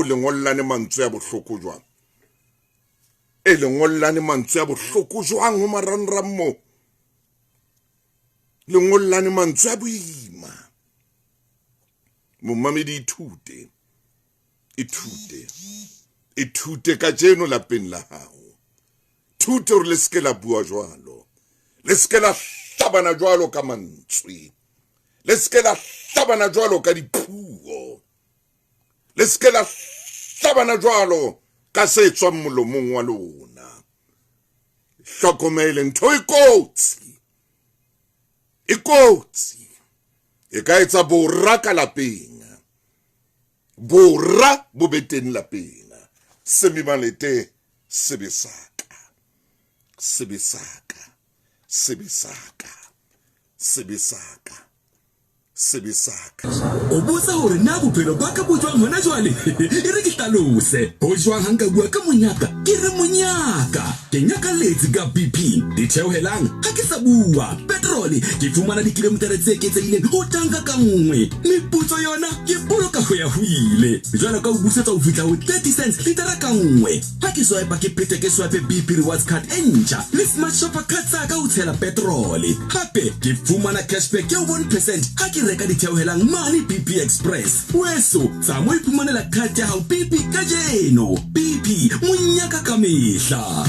lengollane mantswe ya bohloko jwang e lengollane mantswe ya bohloko jwang ho marangrang mo lengollane mantswe ya boima momamedi ithute ka jeno lapeng la hao thute hore le ske la bua jwalo le ske la hlabana jwalo ka mantswe le ske la hlabana jwalo ka dipuo le ske la hlabana jwalo ka se tswang molomong wa lona hlokomele ntho ikotsi e ka etsa borra ka lapeng borra bo beteng lapeng semimalete sebesaka o botsa hore na bophelo ba ka bo jwang hona jwale e re ke hlalose ho jwang ha nka bua ka monyaka ke re monyaka ke nyaka letsi ka BP di theohelang ha ke sa bua petroli ke fumana dikilometara tse eketsehileng ho tanka ka nngwe meputso yona ke boloka ho ya huile jwale ka o busetsa ho fihla ho 30 cents litara ka nngwe ha ke swipe ke phete ke swipe BP rewards card e ntjha le smart shopper card tsa ka ho tshela petroli hape ke fumana cashback ya 1% ha ke reka di theohelang mane BP Express weso sa mo iphumanela card ya hao BP ka jeno BP monyaka ka mehla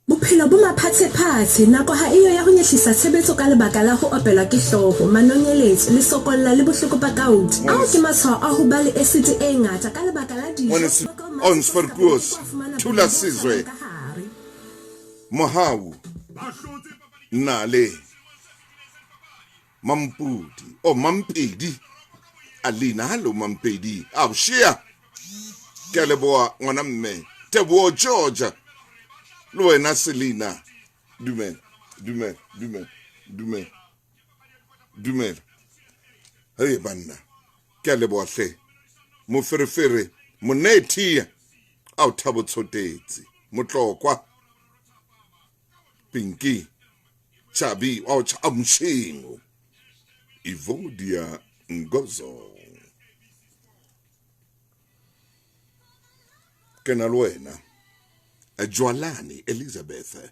bophelo bo maphatsephatse nako ha iyo ya ho nyehlisa tshebetso ka lebaka la ho opelwa ke hloho manonyeletso le sokolla le bohloko ba kaudi ao ke matshwao a ho ba le acid e ngata ka lebaka la dijo ons verkoos thula sizwe mohau nale mampedi alina hallo mampedi shia ke leboa ngwana mme teboho Georgia le wena Selina dumela hey banna ke leboa hle mo ferefere monethi a thabo tshotetse motlokwa Pinky Chabi amshingo Ivodia Ngozo Kenalwena Jwalani Elizabeth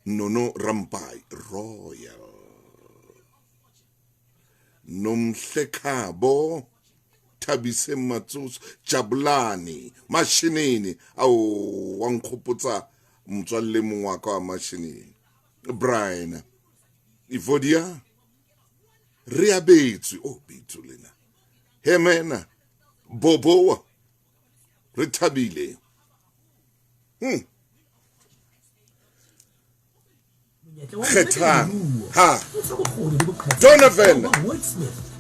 Nono Rampai Royal Nomhlekabo Tabise Matsus Jabulani Mashinini au wankoputsa mtswalle mongwaka wa mashinini Brian Ivodia Ria betsu betsu lena Hemena Bobo Retabile Khetang ha Donovan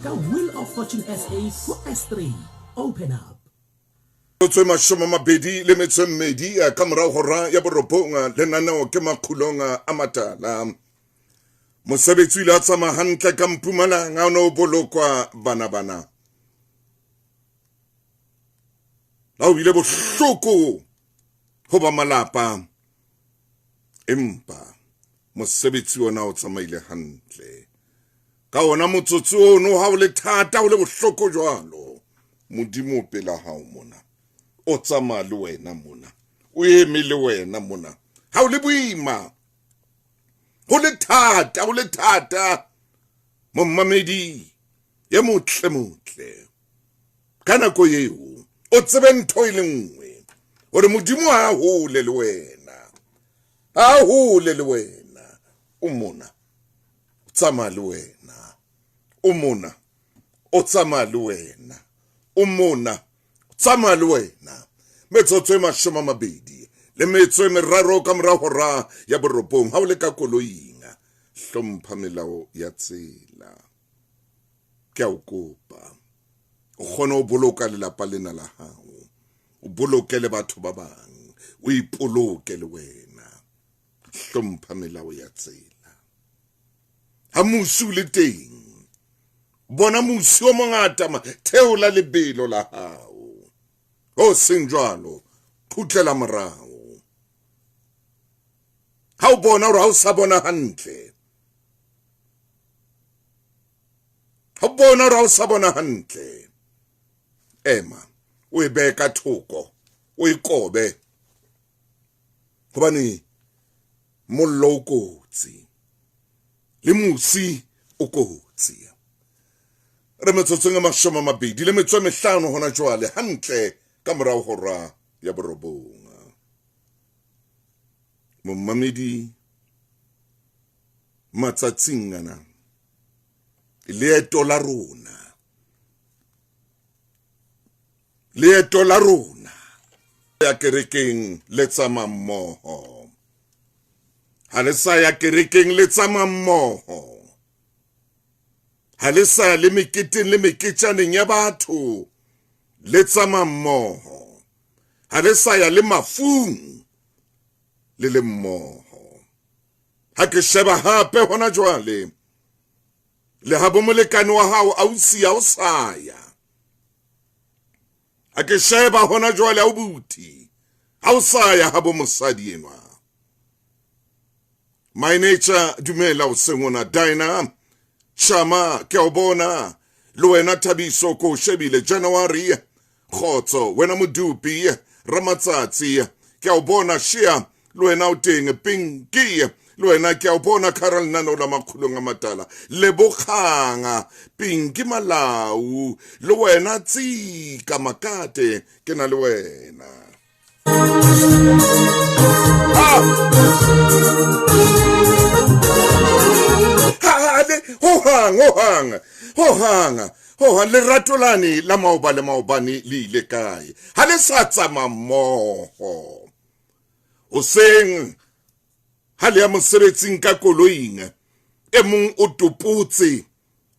The Wheel of Fortune SA for S3 open up Tswe mashoma mabedi le metso mmedi ka morao hora ya boropong le nanao ke makhulonga a matala mosebetsi ile a tsama hantle ka Mpumalanga no bolokwa bana la o ile bohloko ho ba malapa empa mosebetsi ona o tsamaile hantle ka ona motsotso ono ha o le thata o le bohloko jwalo modimo pela hao mona o tsamaya le wena mona o eme le wena mona ha o le boima ho le thata momamedi ya motle kana ko yeo o tsebe ntho ile nngwe hore modimo ha hole le wena o mona tsamaya le wena o mona o tsamaya le wena o mona tsamaya le wena metsotso e mashoma mabedi le metso e meraro ka morao hora ya boropong ha o le ka koloing hlompha melao ya tsela ke a o kopa o kgone o boloka lelapa lena la hao o boloke le batho ba bang o ipoloke le wena hlompha melao ya tsela ha musu le teng bona musi o mongata theola lebelo la hao o seng jwalo khutlela morao ha o bona hore ha o sa bona hantle ha o bona hore ha o sa bona hantle ema o e be ka thoko o e kobe gobane mollo o kotsi le musi o kotsi re metsotsong a 25 hona jwale hantle ka morao hora ya borobong momamedi matsatsing ana leeto la rona ya kerekeng le tsama mmoho ha le sa ya kerekeng le tsama mmoho ha le sa le meketeng le meketjaneng ya batho le tsama mmoho ha le sa ya le mafung le mmoho ha ke sheba hape hona jwale le habo molekane wa hao ausi ya o saya ha ke sheba hona jwale a ubuti ha o saya habo mosadi enwa my nature dumela o sengona Dina Shama ke o bona le wena Thabiso ko shebile January khotso wena Modupi Ramatsatsi ke o bona Shia le wena o teng Pinky le wena ke o bona Carol Nano la makhulong a matala le Bokganga Pinky Malau le wena Tsika Makate ke na le wena Hohang le ratolane la maobane le ile kae ha le sa tsama mmoho o seng ha le ya mosebetsing ka koloing e mong o topotse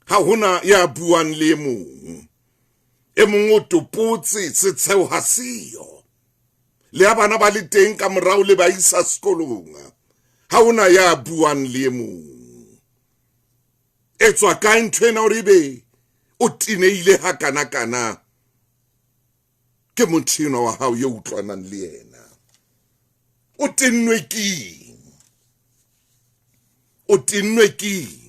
ha hona ya buang le mong e mong o topotse setsheo ha siyo le abana ba le teng ka morao le ba isa sekolong ha hona ya buang le mong etswa ka ntwena o ribe o tineile ha kana ke mothino wa hao yo utlwanang le yena o tinnwe ki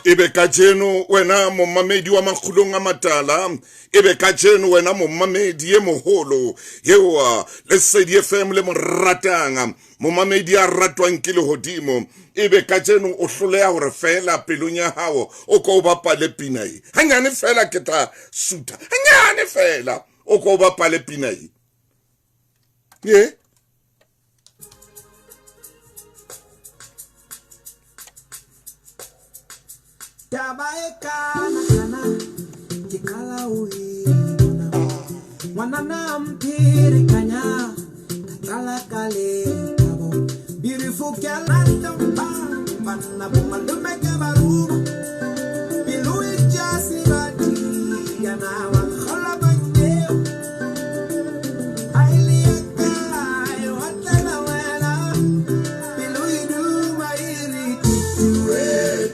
ebe ka jeno wena momamedi wa makhulong a matala ebe ka jeno wena momamedi e moholo yewa Lesedi FM le moratanga momamedi a ratwang ke lehodimo ebe ka jeno o hloleha hore fela pelunya hao o ko bapale pinai hanyane fela ke tla suta hanyane fela o ko bapale pinai ye Tabaekana kikala uhina wanana mpiri kanya katala kale kabo beautiful kalanda pana bumalume kabaru bilui jasi bati yana wan khala bande ailiaka yo hatla wala bilui du mairi tuwe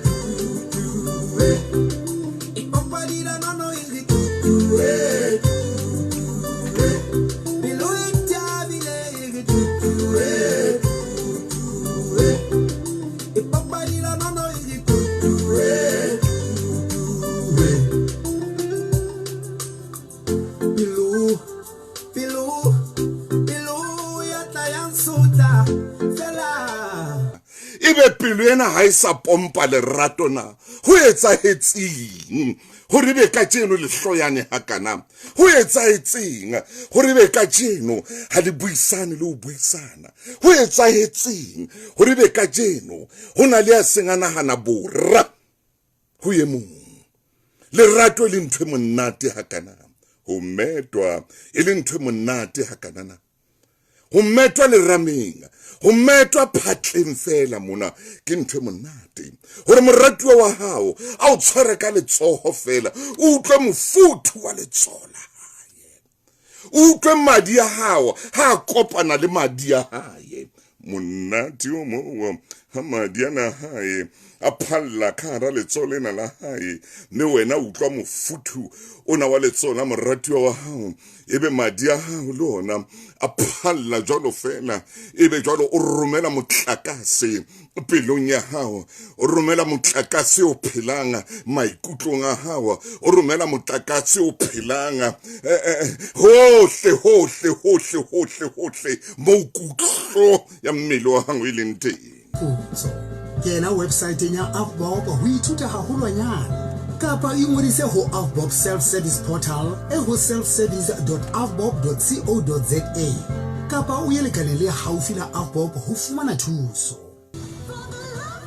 Ena ha isa pompa le ratona ho etsahetseng hore be ka tjeno le hloyane hakana ho etsahetseng hore be ka tjeno ha le buisane le o buisana ho etsahetseng hore be ka tjeno hona le a sengana hana borra ho ye mong le rato le ntwe monate hakana ho metwa ile ntwe monate hakana ho metwa le rameng ho metwa phatleng fela mona ke ntwe monate hore moratuwa wa hao a o tshware ka letsoho fela o utlwe mofuthu wa letsola hae o utlwe madi ya hao ha kopana le madi ya hae monate o mo ha madi ana hae a phalla ka hara letsoho lena la hae mme wena o utlwa mofuthu ona wa letsoho la moratiwa wa hao ebe madi a hao le ona a phalla jwalo fela ebe jwalo o romela motlakase pelong ya hao o romela motlakase o phelang maikutlong a hao o romela motlakase o phelang hohle mo kutlo ya mmele wa hao e leng teng. Kena website ya Avbob ho ithuta haholwanyane kapa ingodise ho Avbob self-service portal ho selfservice.avbob.co.za kapa o ye lekaleng le haufi la Avbob ho fumana thuso.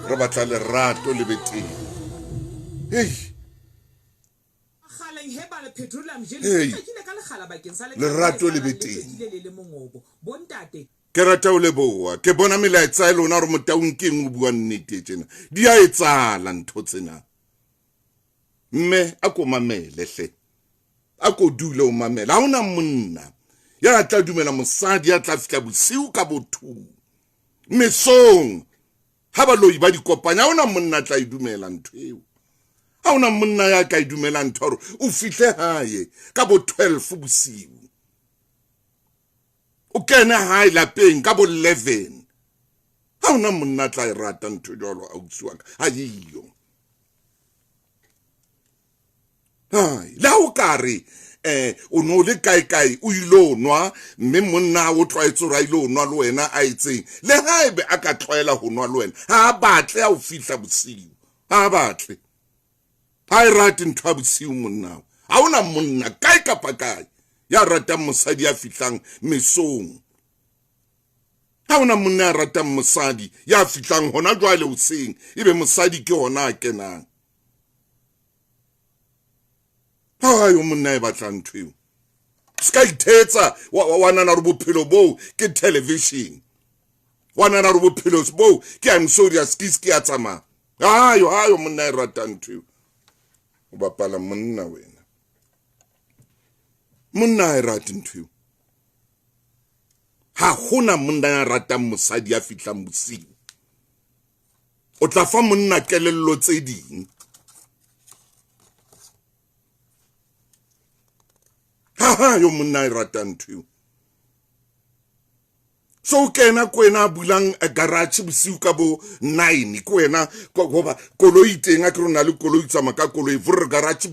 Re batla lerato le beteng. Lerato le beteng. Ke rata o leboa ke bona melaetsa e lona re motaung ke eng o bua nnete tjena di a etsala ntho tsena mme a ko mamele hle a ko dule o mamela ha ona monna ya tla dumela mosadi ya tla fihla bosiu ka bothu mesong ha ba loi ba dikopanya ha ona monna tla idumela ntho eo ha ona monna ya ka idumela ntho hore o fihle hae ka bo 12 bosiu o kena hae lapeng ka bo 11 ha ona monna tla irata ntho jalo a utsiwaka ha yiyo la o kare o no le kai o ilo nwa mme monna o tloetso ra ilo nwa le wena a itseng le haebe a ka tloela ho nwa le wena ha batle a o fihla bosiu ha batle ha irate ntho a bosiu monna ha ona monna kai kapa kai ya rata mosadi ya fihlang mesong ha ona monna ya rata mosadi ya fihlang hona jwale hoseng ebe mosadi ke hona a kenang yo monna e batlang ntho eo ska ithetsa wa nana re bophelo bo ke television wa nana re bophelo bo ke I'm sorry skiski ya tsama hayo monna e ratang ntho eo o bapala monna wena monna e rata ntho eo ha hona monna ya ratang mosadi ya fihlang bosiu o tla fa monna kelello tse ding yo monna e ratang ntho eo so kena kwena bulang a garage bosiu ka bo 9 kwena goba koloi teng a ke rona le koloi tsama ka koloi vur garage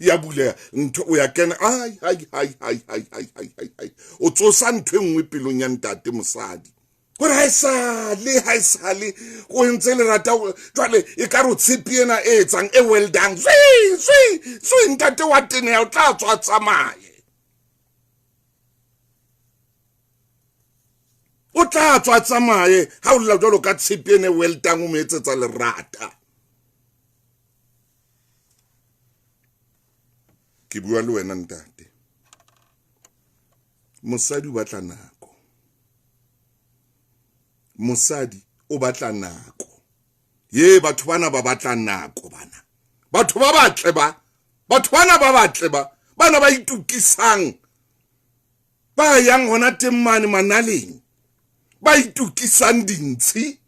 ya bule ntho o ya kena ai o tsosa ntho engwe pelong ya ntate mosadi gore ha isale go ntse le rata jwale e ka ro tshepiena e tsang e well done swi ntate wa tene ya o tla tswa tsamaye o tla tswa tsamaye ha o lla jwalo ka tshepiene well done o metsetsa le rata ke bua le wena ntate mosadi o batla nako mosadi o batla nako ye batho bana ba batla nako bana batho ba batle ba bana ba itukisang ba yang hona temmane manaleng ba itukisang dintshi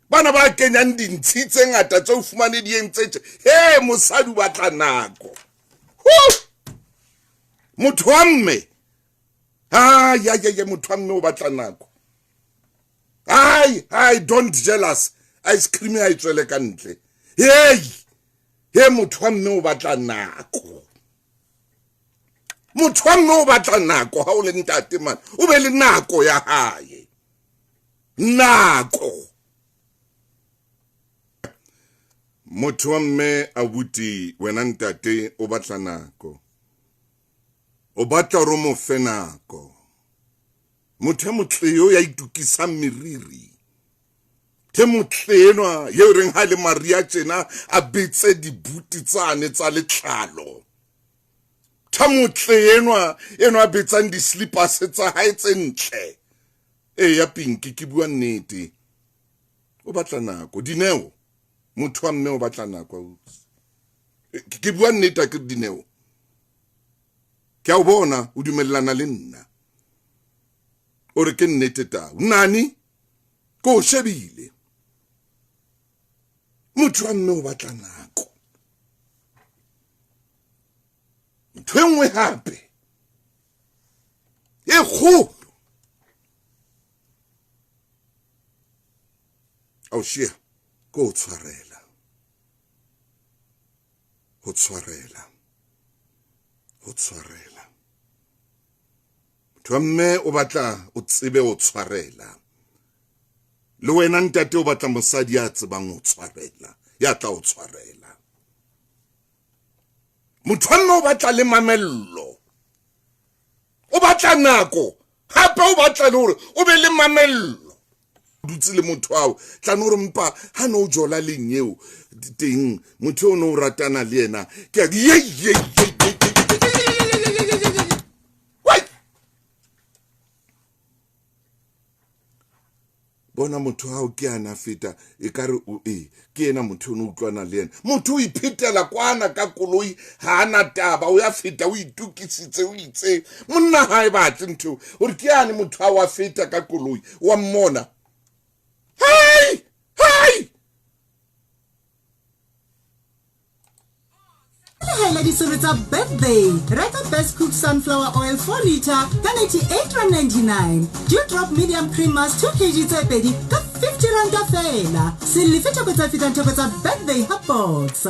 bana ba kenyang dintshi tse ngata tse o fumane di entse mosadi o batla nako motho wa mme motho wa mme o batla nako I don't jealous ice cream ya itswele ka ntle motho wa mme o batla nako motho wa mme o batla nako ha o le ntate man o be le nako ya hae nako motho wa mme abuti wena ntate o batla nako o batla ro mo fe nako motho motleo ya itukisa meriri ke motleno ye reng ha le Maria tjena a betse dibuti tsane tsa letlalo motleno eno a betsang di slippers tsa hae tse ntle ya pinki ke bua nnete o batla nako Dineo motho wa mme o batla nako ke bua nnete ke Dineo ke a bona o dumellana le nna o re ke nnete ta nani ko shebile motho wa mme o batla nako ntho engwe hape e kgolo au shia ko tshwarela ho tshwarela motho wa mme o batla o tsebe o tshwarela le wena ntate o batla mosadi ya tsebang o tshwarela ya tla o tshwarela motho wa mme o batla le mamello o batla nako hape o batla le hore o be le mamello dutse le motho ao tla no re mpa ha no jola le nyeo teng motho o no ratana le yena ke ye bona motho hao ke ana feta e kare o ke ena motho o no utlwana le yena motho o iphetela kwana ka koloi ha ana taba o ya feta o itukisitse o itse monna ha e batle ntho o re ke ane motho ha wa feta ka koloi wa mmona hey Hey ladies, so it's a birthday. Reka Best Cook Sunflower Oil 4 liter, ka 98.99. Dewdrop Medium Cream Mask 2 kg tse pedi, ka 50 rand ka fela. Silifi tokotsa birthday hot box.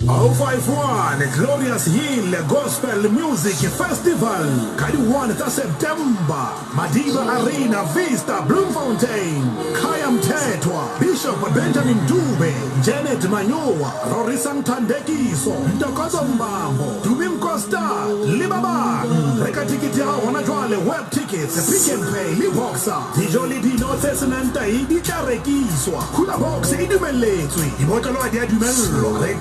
051 Glorious Hill Gospel Music Festival Kadi 1 September Madiba Arena Vista Bloemfontein Kayam Tetwa Bishop Benjamin Dube Janet Manyowa Rorisan Tandekiso Ntokozo Mbambo Tubim Costa Libaba Reka tikiti ya wanajwale web tickets Pick and Pay Liboxa Tijoli Dino Tesenanta Idi Charekiswa Kula Box Idumeletwi Ibotolo Adia Dumelo Reka